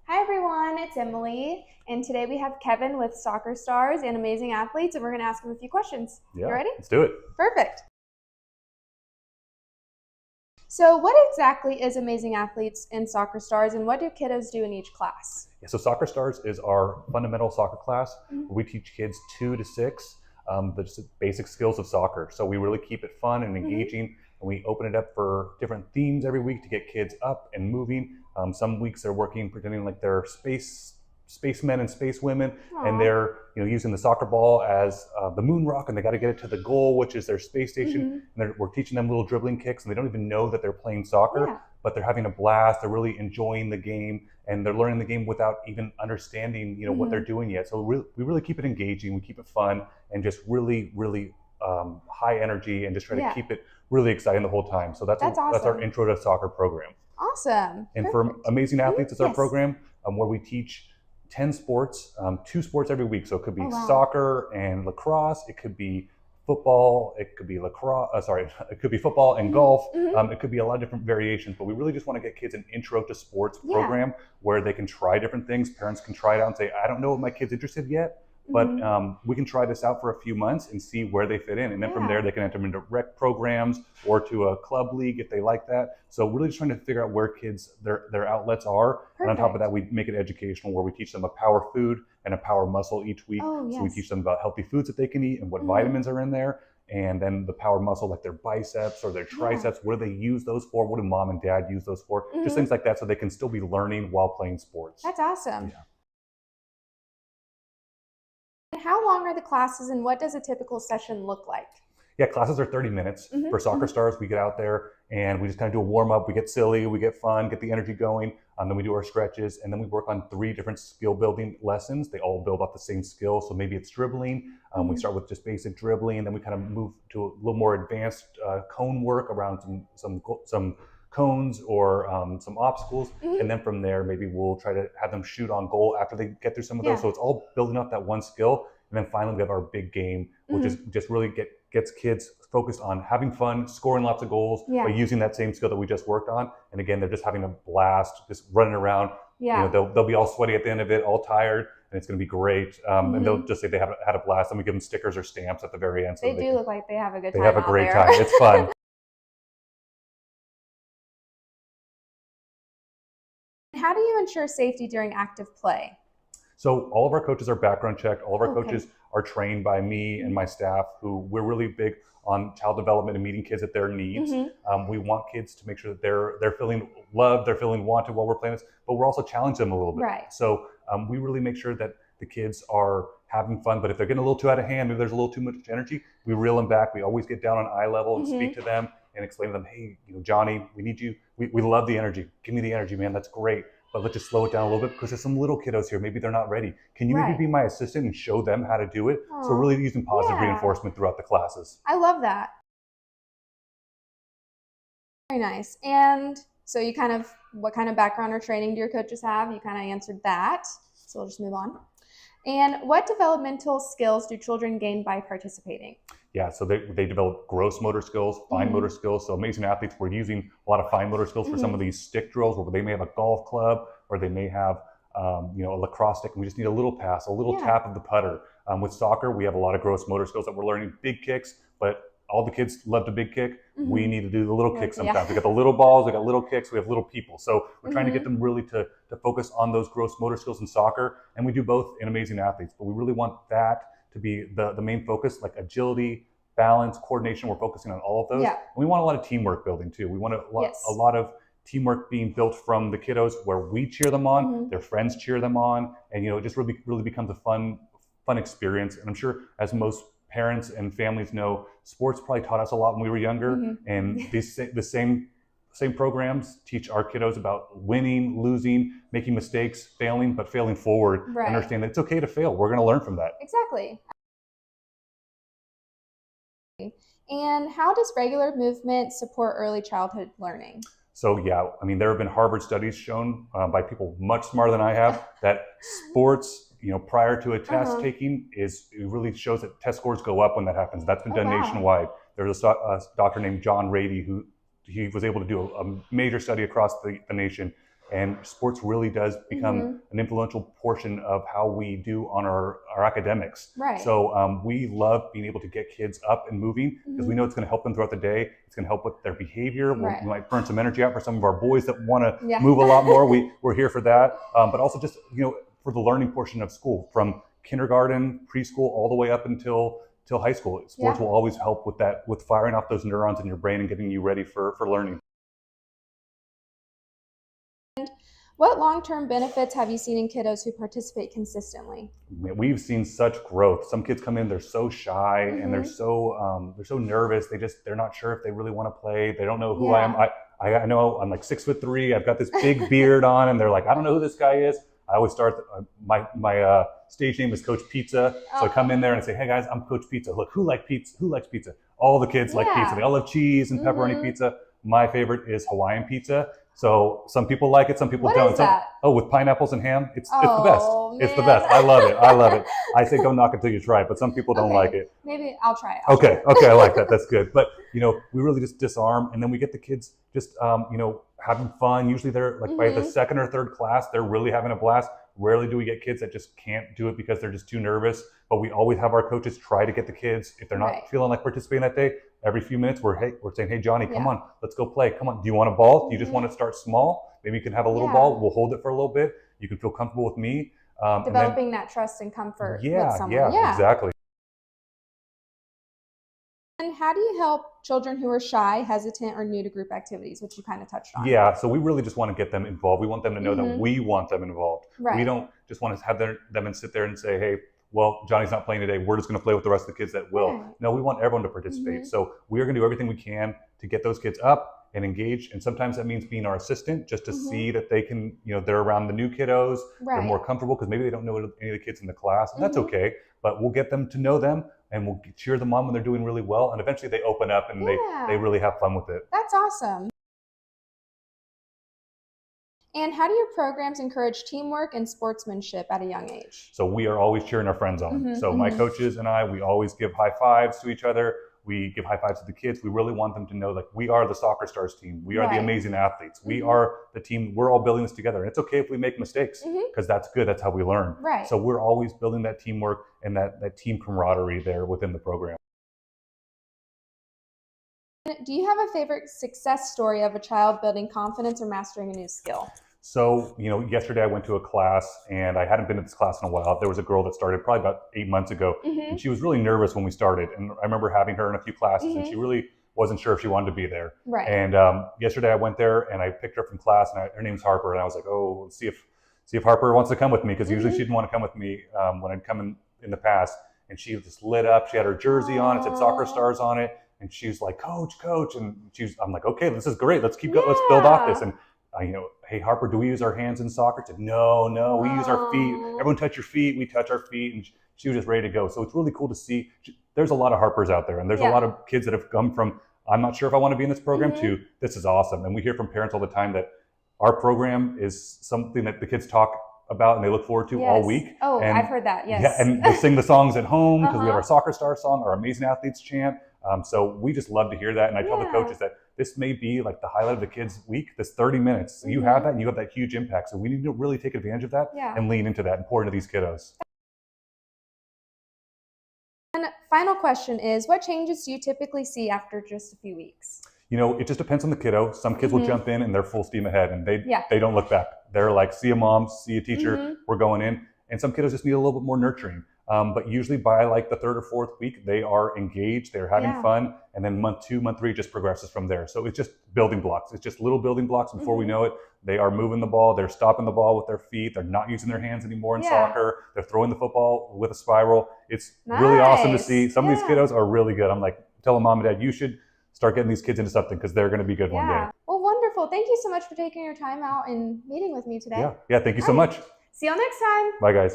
Hi everyone, it's Emily, and today we have Kevin with Soccer Stars and Amazing Athletes, and we're going to ask him a few questions. Yeah, You ready? let's do it. Perfect. So what exactly is Amazing Athletes and Soccer Stars, and what do kiddos do in each class? Yeah, so Soccer Stars is our fundamental soccer class. Mhm. Where we teach kids 2 to 6 the just basic skills of soccer. So we really keep it fun and engaging, and we open it up for different themes every week to get kids up and moving. Some weeks they're working pretending like they're spacemen and spacewomen, and Aw. they're using the soccer ball as the moon rock, and they got to get it to the goal, which is their space station. And we're teaching them little dribbling kicks, and they don't even know that they're playing soccer, Yeah. but they're having a blast. They're really enjoying the game, and they're learning the game without even understanding what they're doing yet. So we really keep it engaging, we keep it fun, and just really high energy, and just try to Yeah. keep it really exciting the whole time. So that's our awesome. intro to soccer program. Awesome. And for Perfect. Amazing Athletes, it's our Yes. program where we teach 10 sports, 2 sports every week. So it could be Oh, wow. soccer and lacrosse. It could be football. It could be it could be football and golf. It could be a lot of different variations, but we really just want to get kids an intro to sports Yeah. program where they can try different things. Parents can try it out and say, I don't know if my kid's interested yet, but we can try this out for a few months and see where they fit in. And then from there, they can enter them into rec programs or to a club league if they like that. So really just trying to figure out where kids, their outlets are. And on top of that, we make it educational where we teach them a power food and a power muscle each week. Oh, So we yes. teach them about healthy foods that they can eat and what vitamins are in there. And then the power muscle, like their biceps or their triceps, what do they use those for? What do mom and dad use those for? Just things like that, so they can still be learning while playing sports. That's awesome. Yeah. How long are the classes, and what does a typical session look like? Yeah, classes are 30 minutes. For Soccer Stars, we get out there and we just kind of do a warm up. We get silly, we get fun, get the energy going. Then we do our stretches, and then we work on 3 different skill building lessons. They all build off the same skill. So maybe it's dribbling. We start with just basic dribbling, and then we kind of move to a little more advanced cone work around some cones or some obstacles. And then from there, maybe we'll try to have them shoot on goal after they get through some of those. So it's all building up that one skill. And then finally, we have our big game, which is just really gets kids focused on having fun, scoring lots of goals, by using that same skill that we just worked on. And again, they're just having a blast, just running around. They'll be all sweaty at the end of it, all tired, and it's going to be great. And they'll just say they had a blast, and we give them stickers or stamps at the very end. So They do look like they have a good time. They have a great time. It's fun. How do you ensure safety during active play? So all of our coaches are background checked. All of our coaches are trained by me and my staff, who we're really big on child development and meeting kids at their needs. We want kids to make sure that they're feeling loved, they're feeling wanted while we're playing this, but we're also challenge them a little bit. Right. So we really make sure that the kids are having fun, but if they're getting a little too out of hand, maybe there's a little too much energy, we reel them back. We always get down on eye level and speak to them and explain to them, hey, Johnny, we need you. We love the energy. Give me the energy, man. That's great. But let's just slow it down a little bit because there's some little kiddos here. Maybe they're not ready. Can you maybe be my assistant and show them how to do it? So really using positive reinforcement throughout the classes. I love that. Very nice. And so what kind of background or training do your coaches have? You kind of answered that. So we'll just move on. And what developmental skills do children gain by participating? Yeah, so they develop gross motor skills, fine motor skills. So Amazing Athletes, we're using a lot of fine motor skills for some of these stick drills where they may have a golf club or they may have a lacrosse stick, and we just need a little pass, a little tap of the putter. With soccer, we have a lot of gross motor skills that we're learning. Big kicks, but all the kids love to big kick. We need to do the little kick sometimes. We got the little balls, we got little kicks, we have little people. So we're trying to get them really to focus on those gross motor skills in soccer. And we do both in Amazing Athletes, but we really want that to be the main focus, like agility, balance, coordination. We're focusing on all of those. And we want a lot of teamwork building too. We want a lot of teamwork being built from the kiddos where we cheer them on, their friends cheer them on, and it just really becomes a fun experience. And I'm sure, as most parents and families know, sports probably taught us a lot when we were younger, and the same programs teach our kiddos about winning, losing, making mistakes, failing, but failing forward. Understand that it's okay to fail. We're going to learn from that. Exactly. And how does regular movement support early childhood learning? So yeah, I mean, there have been Harvard studies shown by people much smarter than I have that sports, prior to a test taking, it really shows that test scores go up when that happens. That's been done nationwide. There's a doctor named John Rady who he was able to do a major study across the nation And sports really does become an influential portion of how we do on our academics. Right. So we love being able to get kids up and moving because we know it's going to help them throughout the day. It's going to help with their behavior. Right. We might burn some energy out for some of our boys that want to Yeah. move a lot more. We're here for that. But also just, for the learning portion of school, from kindergarten, preschool, all the way up until high school. Sports will always help with that, with firing off those neurons in your brain and getting you ready for learning. What long-term benefits have you seen in kiddos who participate consistently? We've seen such growth. Some kids come in, they're so shy and they're so nervous. They're not sure if they really want to play. They don't know who I am. I know I'm like 6'3". I've got this big beard on, and they're like, I don't know who this guy is. I always start, my stage name is Coach Pizza. So I come in there and I say, hey guys, I'm Coach Pizza. Look, who likes pizza? Who likes pizza? All the kids like pizza. They all love cheese and pepperoni pizza. My favorite is Hawaiian pizza. So some people like it, some people don't. What is that? With pineapples and ham. It's the best. Man. It's the best. I love it. I love it. I say don't knock it till you try it, but some people don't like it. Maybe I'll try it. Okay, I like that. That's good. But we really just disarm, and then we get the kids just having fun. Usually they're like by the second or third class, they're really having a blast. Rarely do we get kids that just can't do it because they're just too nervous. But we always have our coaches try to get the kids, if they're not feeling like participating that day, every few minutes we're saying, hey Johnny, come on, let's go play. Come on, do you want a ball? Do you just want to start small? Maybe you can have a little ball. We'll hold it for a little bit. You can feel comfortable with me. Developing that trust and comfort with someone. Yeah, exactly. And how do you help children who are shy, hesitant, or new to group activities, which you kind of touched on? Yeah, so we really just want to get them involved. We want them to know that we want them involved. Right. We don't just want to have them and sit there and say, hey, well, Johnny's not playing today. We're just going to play with the rest of the kids that will. Right. No, we want everyone to participate. So we are going to do everything we can to get those kids up and engaged. And sometimes that means being our assistant, just to see that they can, they're around the new kiddos. They're more comfortable because maybe they don't know any of the kids in the class. And that's okay. But we'll get them to know them, and we'll cheer them on when they're doing really well. And eventually they open up and they really have fun with it. That's awesome. And how do your programs encourage teamwork and sportsmanship at a young age? So we are always cheering our friends on. So my coaches and I, we always give high fives to each other. We give high fives to the kids. We really want them to know, like, we are the soccer stars team. We are the amazing athletes. We are the team. We're all building this together. And it's okay if we make mistakes, because that's good. That's how we learn. Right. So we're always building that teamwork and that team camaraderie there within the program. Do you have a favorite success story of a child building confidence or mastering a new skill? So, yesterday I went to a class, and I hadn't been to this class in a while. There was a girl that started probably about 8 months ago, and she was really nervous when we started. And I remember having her in a few classes, and she really wasn't sure if she wanted to be there. Right. And yesterday I went there, and I picked her up from class, and her name's Harper, and I was like, oh, let's see if Harper wants to come with me, because usually she didn't want to come with me when I'd come in the past. And she just lit up. She had her jersey on. It said Soccer Stars on it, and she was like, Coach. And I'm like, okay, this is great. Let's keep going. Let's build off this. And hey Harper, do we use our hands in soccer? She said, no, we use our feet. Everyone touch your feet. We touch our feet. And she was just ready to go. So it's really cool to see. There's a lot of Harpers out there, and there's a lot of kids that have come from, I'm not sure if I want to be in this program, to this is awesome. And we hear from parents all the time that our program is something that the kids talk about and they look forward to all week. Oh, and, I've heard that. Yes. Yeah, and they sing the songs at home because we have our Soccer Star song, our Amazing Athletes chant. So we just love to hear that. And I tell the coaches that this may be like the highlight of the kids' week, this 30 minutes. So you have that, and you have that huge impact. So we need to really take advantage of that and lean into that and pour into these kiddos. And final question is, what changes do you typically see after just a few weeks? It just depends on the kiddo. Some kids will jump in and they're full steam ahead, and they don't look back. They're like, see a mom, see a teacher, we're going in. And some kiddos just need a little bit more nurturing. But usually by like the third or fourth week, they are engaged, they're having fun. And then month 2, month 3 just progresses from there. So it's just building blocks. It's just little building blocks. Before we know it, they are moving the ball. They're stopping the ball with their feet. They're not using their hands anymore in soccer. They're throwing the football with a spiral. It's really awesome to see. Some of these kiddos are really good. I'm like, telling mom and dad, you should start getting these kids into something, because they're going to be good one day. Well, wonderful. Thank you so much for taking your time out and meeting with me today. Yeah, thank you so much. See you all next time. Bye, guys.